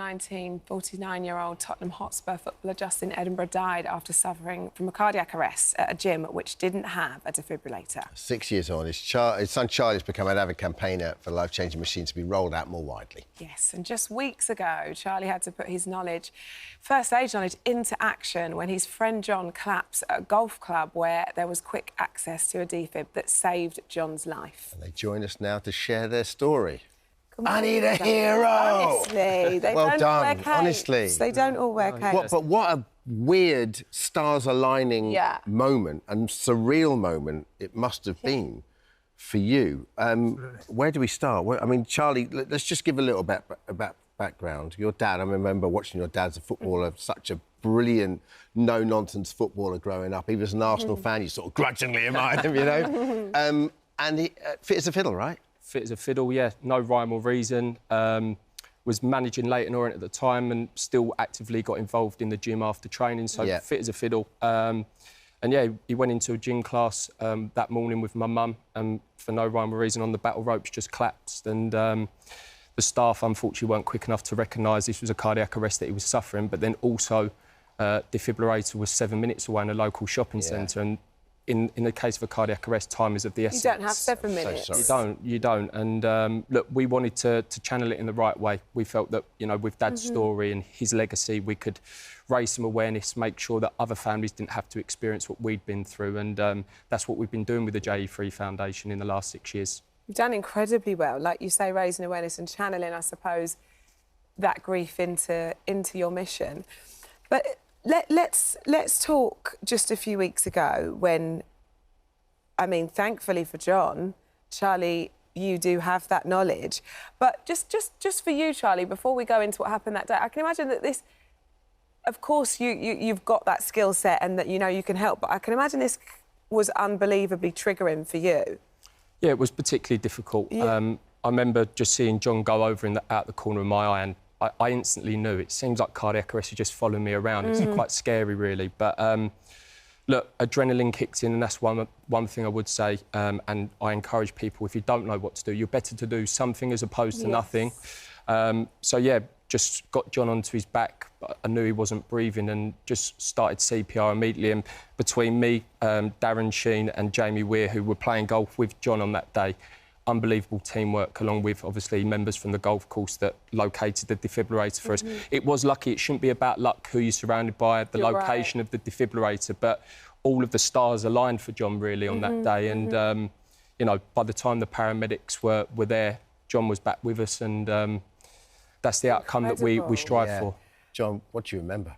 2019, 49-year-old Tottenham Hotspur footballer Justin Edinburgh died after suffering from a cardiac arrest at a gym which didn't have a defibrillator. 6 years on, his son Charlie's become an avid campaigner for life-changing machines to be rolled out more widely. Yes, and just weeks ago, Charlie had to put his first-aid knowledge into action when his friend John collapsed at a golf club where there was quick access to a defib that saved John's life. And they join us now to share their story. I need a hero! Honestly, they don't all wear capes. Honestly. They don't all wear capes. But what a weird stars-aligning moment and surreal moment it must have been for you. Where do we start? I mean, Charlie, let's just give a little bit about background. Your dad, I remember watching your dad as a footballer, such a brilliant, no-nonsense footballer growing up. He was an Arsenal fan, you sort of grudgingly admired him, you know? And he fit as a fiddle, right? Fit as a fiddle, yeah, no rhyme or reason. Was managing Leyton Orient at the time and still actively got involved in the gym after training, so fit as a fiddle. And yeah, he went into a gym class that morning with my mum and for no rhyme or reason on the battle ropes just collapsed and the staff unfortunately weren't quick enough to recognise this was a cardiac arrest that he was suffering, but then also defibrillator was 7 minutes away in a local shopping centre and in the case of a cardiac arrest, time is of the essence. You don't have 7 minutes. So you don't. And, look, we wanted to channel it in the right way. We felt that, you know, with Dad's story and his legacy, we could raise some awareness, make sure that other families didn't have to experience what we'd been through. And that's what we've been doing with the JE3 Foundation in the last 6 years. You've done incredibly well. Like you say, raising awareness and channeling, I suppose, that grief into your mission. But let's talk just a few weeks ago when, I mean, thankfully for John, Charlie, you do have that knowledge. But just for you, Charlie, before we go into what happened that day, I can imagine that this, of course, you've got that skill set and that you know you can help, but I can imagine this was unbelievably triggering for you. Yeah, it was particularly difficult. I remember just seeing John go over out the corner of my eye and I instantly knew. It seems like cardiac arrest is just following me around. It's quite scary, really. But, look, adrenaline kicked in, and that's one thing I would say. And I encourage people, if you don't know what to do, you're better to do something as opposed to nothing. So, yeah, just got John onto his back. I knew he wasn't breathing and just started CPR immediately. And between me, Darren Sheen and Jamie Weir, who were playing golf with John on that day, unbelievable teamwork, along with, obviously, members from the golf course that located the defibrillator for us. It was lucky. It shouldn't be about luck, who you're surrounded by, the location of the defibrillator, but all of the stars aligned for John, really, on that day. And, you know, by the time the paramedics were there, John was back with us, and that's the outcome that we strive for. John, what do you remember?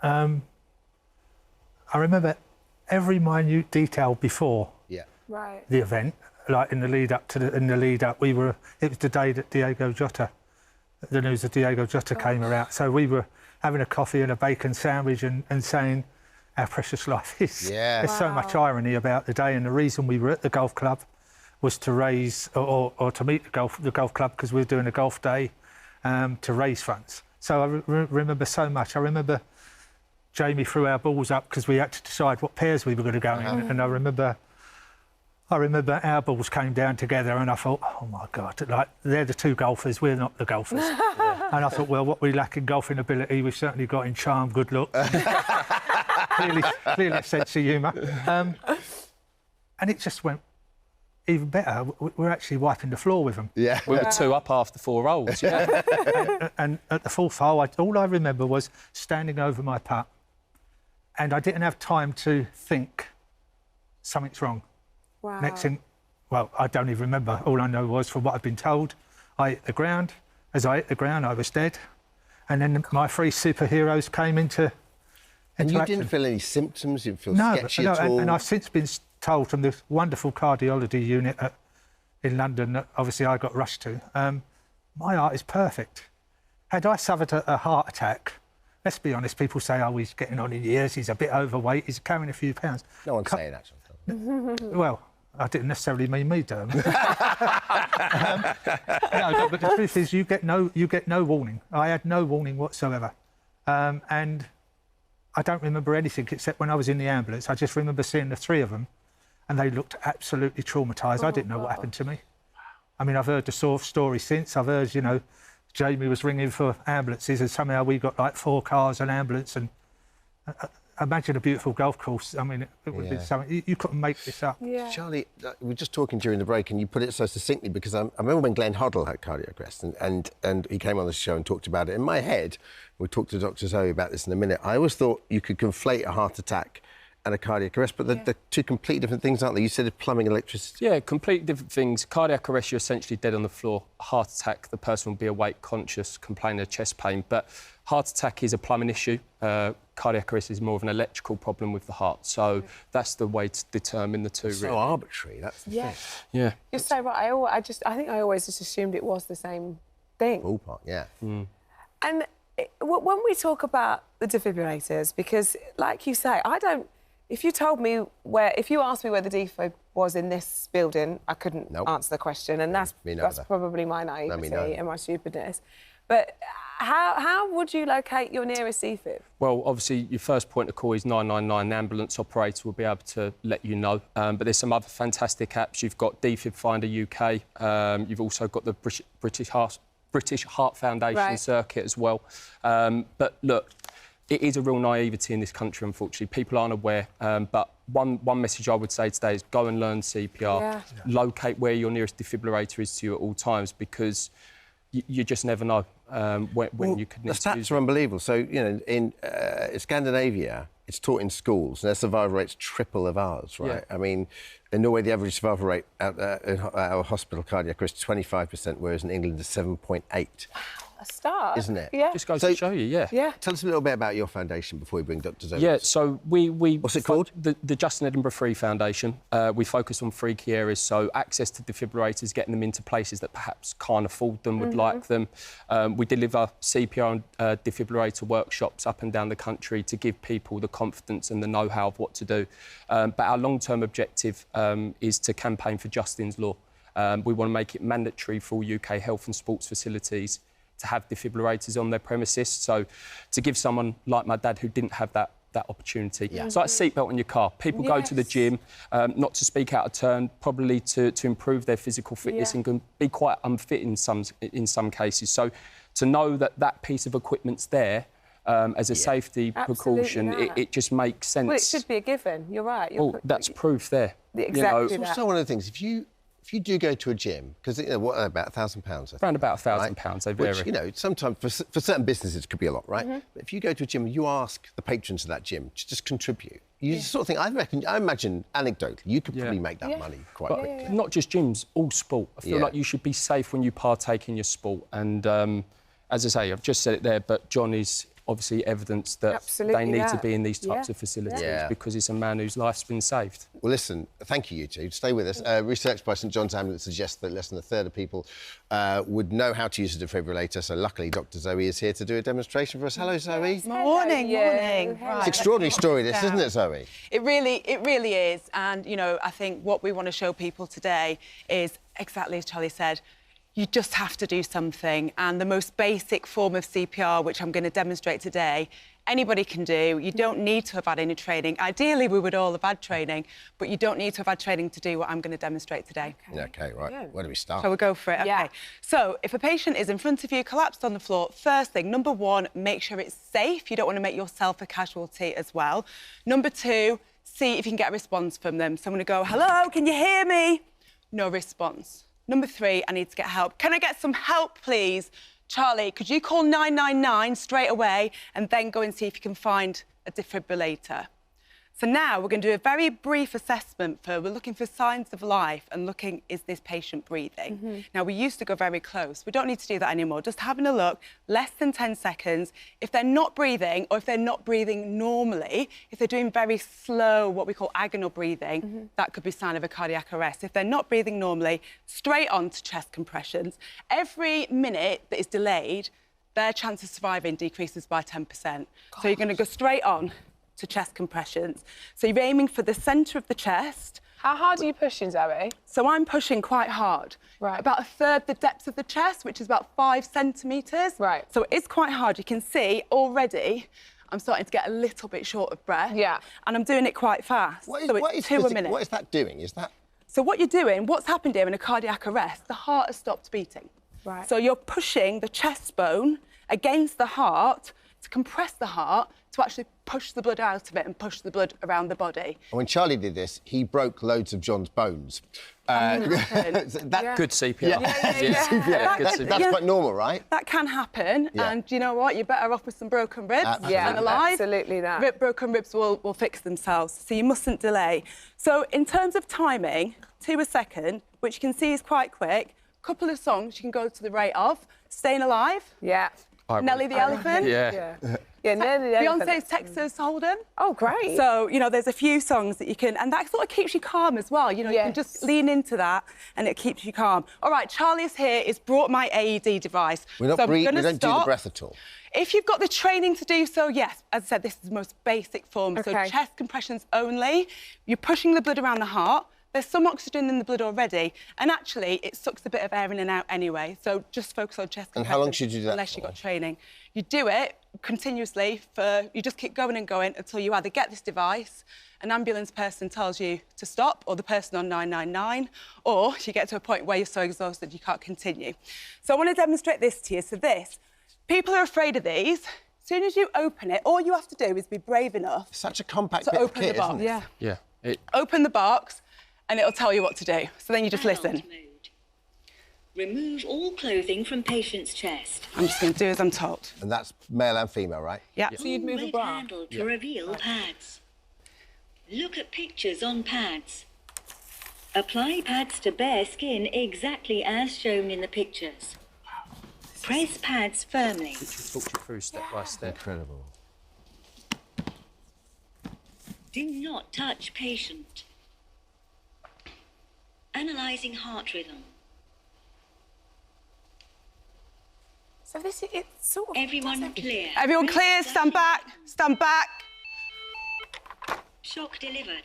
I remember every minute detail before the event. Like in the lead up to it was the day that the news of Diego Jota came around. So we were having a coffee and a bacon sandwich and saying how precious life is. There's so much irony about the day, and the reason we were at the golf club was to raise or to meet the golf club because we were doing a golf day to raise funds. So I remember so much. I remember Jamie threw our balls up because we had to decide what pairs we were going to go in, and I remember our balls came down together and I thought, oh, my God, like, they're the two golfers, we're not the golfers. And I thought, well, what we lack in golfing ability, we've certainly got in charm, good luck. clearly a sense of humour. And it just went even better. We're actually wiping the floor with them. We were 2 up after 4 holes, and at the 4th hole, all I remember was standing over my putt and I didn't have time to think something's wrong. Next thing, well, I don't even remember. All I know was, from what I've been told, I hit the ground. As I hit the ground, I was dead. And then my 3 superheroes came into And you didn't feel any symptoms? You didn't feel sketchy at all? And I've since been told from this wonderful cardiology unit in London that obviously I got rushed to, my heart is perfect. Had I suffered a heart attack, let's be honest, people say, oh, he's getting on in years, he's a bit overweight, he's carrying a few pounds. No one's saying that. Well, I didn't necessarily mean me, Dermot. No, but the truth is, you get no warning. I had no warning whatsoever, and I don't remember anything except when I was in the ambulance. I just remember seeing the 3 of them, and they looked absolutely traumatised. I didn't know what happened to me. I mean, I've heard the sort of story since. I've heard, you know, Jamie was ringing for ambulances, and somehow we got like 4 cars and ambulance. And imagine a beautiful golf course. I mean, it would be something you couldn't make this up. Yeah. Charlie, we were just talking during the break, and you put it so succinctly, because I remember when Glenn Hoddle had cardiac arrest, and he came on the show and talked about it. In my head, we talked to Dr. Zoe about this in a minute. I always thought you could conflate a heart attack and a cardiac arrest, but they're two completely different things, aren't they? You said plumbing, electricity. Yeah, completely different things. Cardiac arrest, you're essentially dead on the floor. Heart attack, the person will be awake, conscious, complaining of chest pain. But heart attack is a plumbing issue. Cardiac arrest is more of an electrical problem with the heart. So that's the way to determine the two. So arbitrary, that's the thing. Yeah. You're so right. I think I always just assumed it was the same thing. Ballpark, yeah. Mm. And when we talk about the defibrillators, because, like you say, if you asked me where the defib was in this building, I couldn't answer the question, and that's probably my naivety and my stupidness. But how would you locate your nearest defib? Well, obviously, your first point of call is 999. The ambulance operator will be able to let you know. But there's some other fantastic apps. You've got Defib Finder UK. You've also got the British Heart Foundation circuit as well. But look, it is a real naivety in this country, unfortunately. People aren't aware. But one message I would say today is go and learn CPR. Locate where your nearest defibrillator is to you at all times, because you just never know when you could need to use it. The stats are unbelievable. So, you know, in Scandinavia, it's taught in schools, and their survival rate's triple of ours, right? Yeah. I mean, in Norway, the average survival rate at our hospital cardiac arrest is 25%, whereas in England it's 7.8. A start, isn't it? Yeah. Just goes to show you, Yeah. Tell us a little bit about your foundation before we bring Dr. Zoe. Yeah, so we what's it called? The Justin Edinburgh Free Foundation. We focus on 3 key areas, so access to defibrillators, getting them into places that perhaps can't afford them, would like them. We deliver CPR and defibrillator workshops up and down the country to give people the confidence and the know-how of what to do. But our long-term objective is to campaign for Justin's Law. We want to make it mandatory for all UK health and sports facilities to have defibrillators on their premises. So to give someone like my dad who didn't have that opportunity. It's like a seatbelt in your car. People go to the gym, not to speak out of turn, probably to improve their physical fitness and can be quite unfit in some cases. So to know that piece of equipment's there as a safety precaution, it just makes sense. Well, it should be a given. You're right. That's proof there. Exactly. It's also one of the things, if you do go to a gym, because what about £1,000? Around about £1,000, they vary. Which, you know, sometimes for certain businesses it could be a lot, right? But if you go to a gym, you ask the patrons of that gym to just contribute. You sort of think, I imagine, anecdotally, you could probably make that money quite quickly. Not just gyms, all sport. I feel like you should be safe when you partake in your sport. And as I say, I've just said it there, but John is obviously evidence that they need to be in these types of facilities because it's a man whose life's been saved. Well, listen, thank you two. Stay with us. Research by St John's Ambulance suggests that less than a third of people would know how to use a defibrillator, so luckily Dr. Zoe is here to do a demonstration for us. Hello, Zoe. Morning. It's an extraordinary story, this, isn't it, Zoe? It really is. And, you know, I think what we want to show people today is, exactly as Charlie said, you just have to do something. And the most basic form of CPR, which I'm going to demonstrate today, anybody can do. You don't need to have had any training. Ideally, we would all have had training, but you don't need to have had training to do what I'm going to demonstrate today. OK, right. Yeah. Where do we start? Shall we go for it? OK. So if a patient is in front of you, collapsed on the floor, first thing, number 1, make sure it's safe. You don't want to make yourself a casualty as well. Number 2, see if you can get a response from them. So I'm going to go, hello, can you hear me? No response. Number 3, I need to get help. Can I get some help, please? Charlie, could you call 999 straight away and then go and see if you can find a defibrillator? So now we're going to do a very brief assessment we're looking for signs of life and looking, is this patient breathing? Now, we used to go very close. We don't need to do that anymore. Just having a look, less than 10 seconds. If they're not breathing, or if they're not breathing normally, if they're doing very slow, what we call agonal breathing, that could be a sign of a cardiac arrest. If they're not breathing normally, straight on to chest compressions. Every minute that is delayed, their chance of surviving decreases by 10%. So you're going to go straight on to chest compressions. So you're aiming for the centre of the chest. How hard are you pushing, Zoe? So I'm pushing quite hard. Right. About 1/3 the depth of the chest, which is about 5 centimetres. Right. So it is quite hard. You can see already I'm starting to get a little bit short of breath. Yeah. And I'm doing it quite fast. What is, so it's what is 2 a minute. What is that doing? Is that... So what you're doing, what's happened here in a cardiac arrest, the heart has stopped beating. Right. So you're pushing the chest bone against the heart to compress the heart to actually push the blood out of it and push the blood around the body. And when Charlie did this, he broke loads of John's bones. Good CPR. Yeah. That's quite normal, right? That can happen, and you know what? You're better off with some broken ribs than alive. Absolutely that. Broken ribs will fix themselves, so you mustn't delay. So in terms of timing, 2 a second, which you can see is quite quick, couple of songs you can go to the rate of. Staying Alive. Yeah. Nelly the Elephant. Yeah, Nelly the Elephant. Beyonce's Texas Hold'em. Oh, great. So, you know, there's a few songs that you can... And that sort of keeps you calm as well. You know, you can just lean into that and it keeps you calm. All right, Charlie's here. He's brought my AED device. We don't do the breath at all. If you've got the training to do so, yes. As I said, this is the most basic form. Okay. So chest compressions only. You're pushing the blood around the heart. There's some oxygen in the blood already, and actually it sucks a bit of air in and out anyway, so just focus on chest compression. And how long should you do that unless you've got training? You do it continuously you just keep going and going until you either get this device, an ambulance person tells you to stop, or the person on 999, or you get to a point where you're so exhausted you can't continue. So I want to demonstrate this to you. So people are afraid of these. As soon as you open it, all you have to do is be brave enough. Such a compact to bit open of kit, the box. isn't it? Yeah. Open the box, and it'll tell you what to do. So then you just listen. Mode. Remove all clothing from patient's chest. I'm just going to do as I'm told. And that's male and female, right? Yeah. So you'd move a bra. Handle to reveal pads. Look at pictures on pads. Apply pads to bare skin exactly as shown in the pictures. Press pads firmly. Talk you through step by step. Incredible. Do not touch patient. Analysing heart rhythm. So this is it's sort of... Everyone clear. Everyone clear, stand back, stand back. Shock delivered.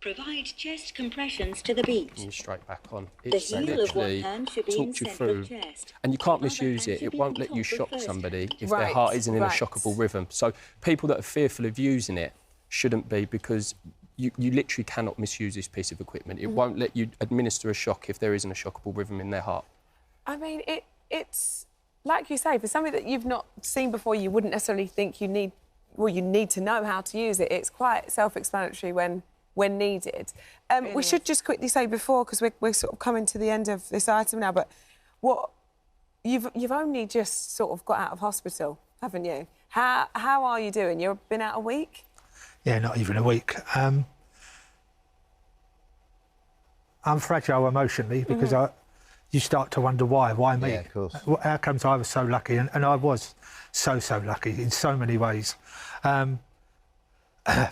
Provide chest compressions to the beat. And you're straight back on. The It's heel of one literally hand should be in talked you centre of through. chest. And you can't Other misuse hand it. should It be won't on let you top of shock first somebody hand. if their heart isn't in a Right. shockable rhythm. So people that are fearful of using it shouldn't be, because you literally cannot misuse this piece of equipment. It won't let you administer a shock if there isn't a shockable rhythm in their heart. I mean, it's... Like you say, for something that you've not seen before, you wouldn't necessarily think you need to know how to use it. It's quite self-explanatory when needed. We should just quickly say before, because we're sort of coming to the end of this item now, but you've only just sort of got out of hospital, haven't you? How are you doing? You've been out a week? Yeah, not even a week. I'm fragile emotionally because you start to wonder why me? Yeah, of course. How comes I was so lucky? And I was so lucky in so many ways. But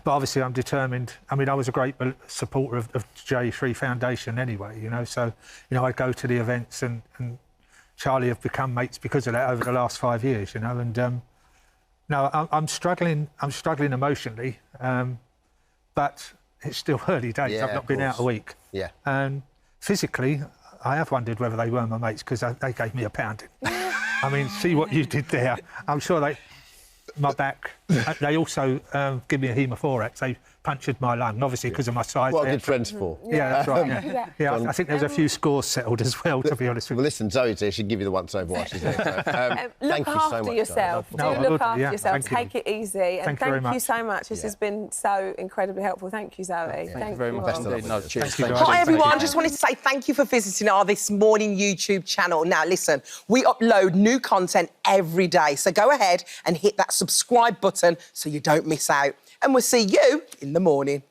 obviously I'm determined. I mean, I was a great supporter of J3 Foundation anyway, you know, so, you know, I go to the events and Charlie have become mates because of that over the last 5 years, you know, and no, I'm struggling emotionally, but it's still early days. Yeah, I've not been out a week. Yeah. And physically, I have wondered whether they were my mates because they gave me a pounding. I mean, see what you did there. I'm sure my back. They also give me a haemothorax. They punctured my lung, obviously because of my size. What are good friends for? Yeah, that's right. Yeah, I think there's a few scores settled as well, to be honest with you. Well, listen, Zoe's here. She'll give you the once-over while she's here. So, look after yourself. Do look after yourself. Take it easy. And thank you so much. This has been so incredibly helpful. Thank you, Zoe. Thank you very much indeed. No, cheers. Hi everyone, just wanted to say thank you for visiting our This Morning YouTube channel. Now listen, we upload new content every day, so go ahead and hit that subscribe button so you don't miss out. And we'll see you in the morning.